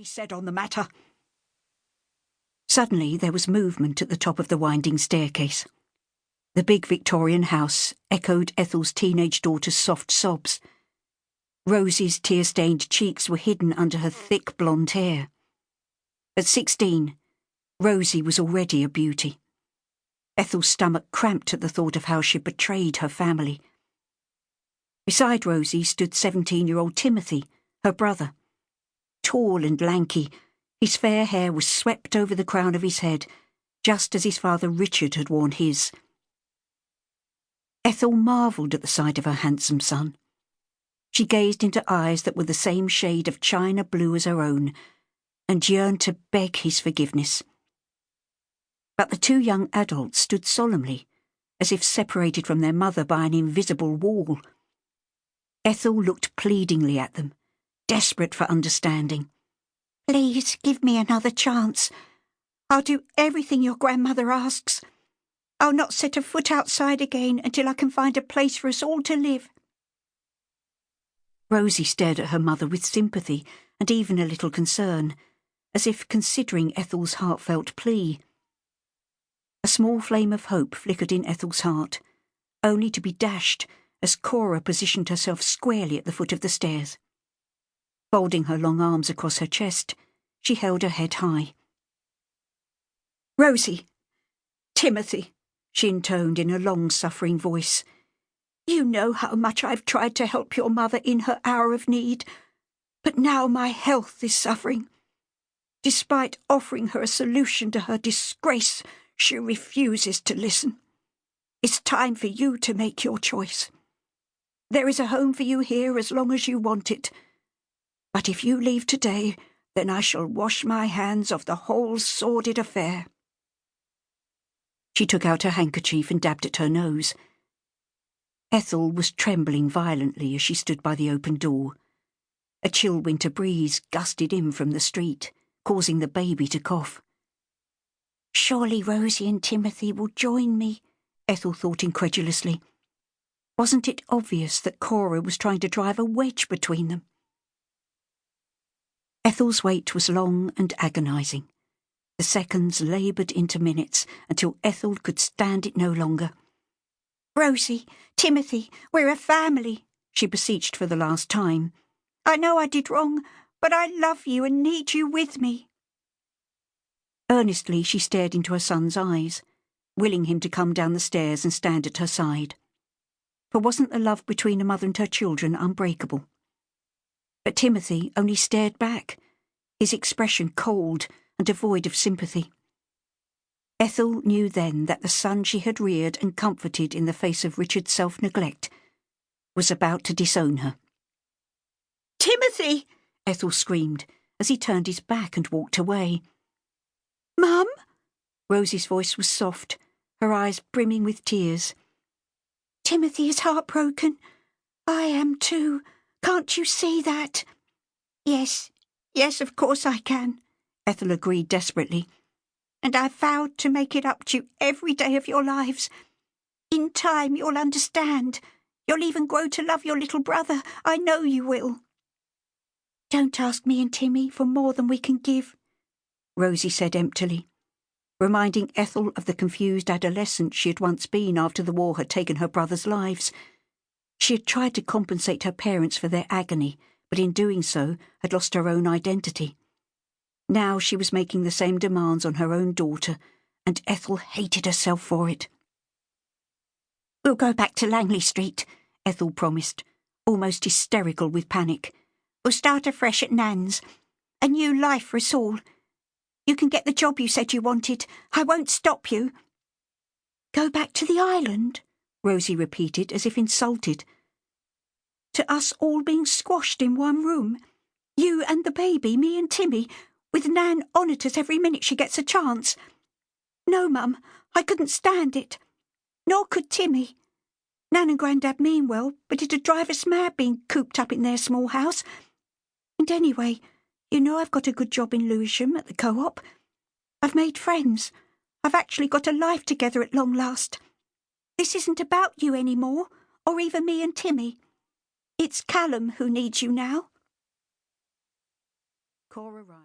be said on the matter." Suddenly there was movement at the top of the winding staircase. The big Victorian house echoed Ethel's teenage daughter's soft sobs. Rosie's tear-stained cheeks were hidden under her thick blonde hair. At 16, Rosie was already a beauty. Ethel's stomach cramped at the thought of how she'd betrayed her family. Beside Rosie stood 17-year-old Timothy, her brother. Tall and lanky, his fair hair was swept over the crown of his head, just as his father Richard had worn his. Ethel marvelled at the sight of her handsome son. She gazed into eyes that were the same shade of china blue as her own, and yearned to beg his forgiveness. But the two young adults stood solemnly, as if separated from their mother by an invisible wall. Ethel looked pleadingly at them, desperate for understanding. "Please give me another chance. I'll do everything your grandmother asks. I'll not set a foot outside again until I can find a place for us all to live." Rosie stared at her mother with sympathy and even a little concern, as if considering Ethel's heartfelt plea. A small flame of hope flickered in Ethel's heart, only to be dashed as Cora positioned herself squarely at the foot of the stairs. Folding her long arms across her chest, she held her head high. "Rosie, Timothy," she intoned in a long-suffering voice, "you know how much I've tried to help your mother in her hour of need, but now my health is suffering. Despite offering her a solution to her disgrace, she refuses to listen. It's time for you to make your choice. There is a home for you here as long as you want it. But if you leave today, then I shall wash my hands of the whole sordid affair." She took out her handkerchief and dabbed at her nose. Ethel was trembling violently as she stood by the open door. A chill winter breeze gusted in from the street, causing the baby to cough. "Surely Rosie and Timothy will join me," Ethel thought incredulously. Wasn't it obvious that Cora was trying to drive a wedge between them? Ethel's wait was long and agonising. The seconds laboured into minutes until Ethel could stand it no longer. "Rosie, Timothy, we're a family," she beseeched for the last time. "I know I did wrong, but I love you and need you with me." Earnestly she stared into her son's eyes, willing him to come down the stairs and stand at her side. For wasn't the love between a mother and her children unbreakable? But Timothy only stared back, his expression cold and devoid of sympathy. Ethel knew then that the son she had reared and comforted in the face of Richard's self-neglect was about to disown her. "Timothy!" Ethel screamed as he turned his back and walked away. "Mum?" Rosie's voice was soft, her eyes brimming with tears. "Timothy is heartbroken. I am too. Can't you see that?" Yes, of course I can," Ethel agreed desperately. "And I've vowed to make it up to you every day of your lives. In time you'll understand. You'll even grow to love your little brother. I know you will." "Don't ask me and Timmy for more than we can give," Rosie said emptily, reminding Ethel of the confused adolescent she had once been after the war had taken her brothers' lives. She had tried to compensate her parents for their agony, but in doing so had lost her own identity. Now she was making the same demands on her own daughter, and Ethel hated herself for it. "We'll go back to Langley Street," Ethel promised, almost hysterical with panic. "We'll start afresh at Nan's. A new life for us all. You can get the job you said you wanted. I won't stop you." "Go back to the island?" Rosie repeated, as if insulted. "To us all being squashed in one room? You and the baby, me and Timmy, with Nan on at us every minute she gets a chance? No, Mum, I couldn't stand it. Nor could Timmy. Nan and Grandad mean well, but it'd drive us mad being cooped up in their small house. And anyway, you know I've got a good job in Lewisham at the Co-op. I've made friends. I've actually got a life together at long last. This isn't about you any more, or even me and Timmy. It's Callum who needs you now." Cora Wright.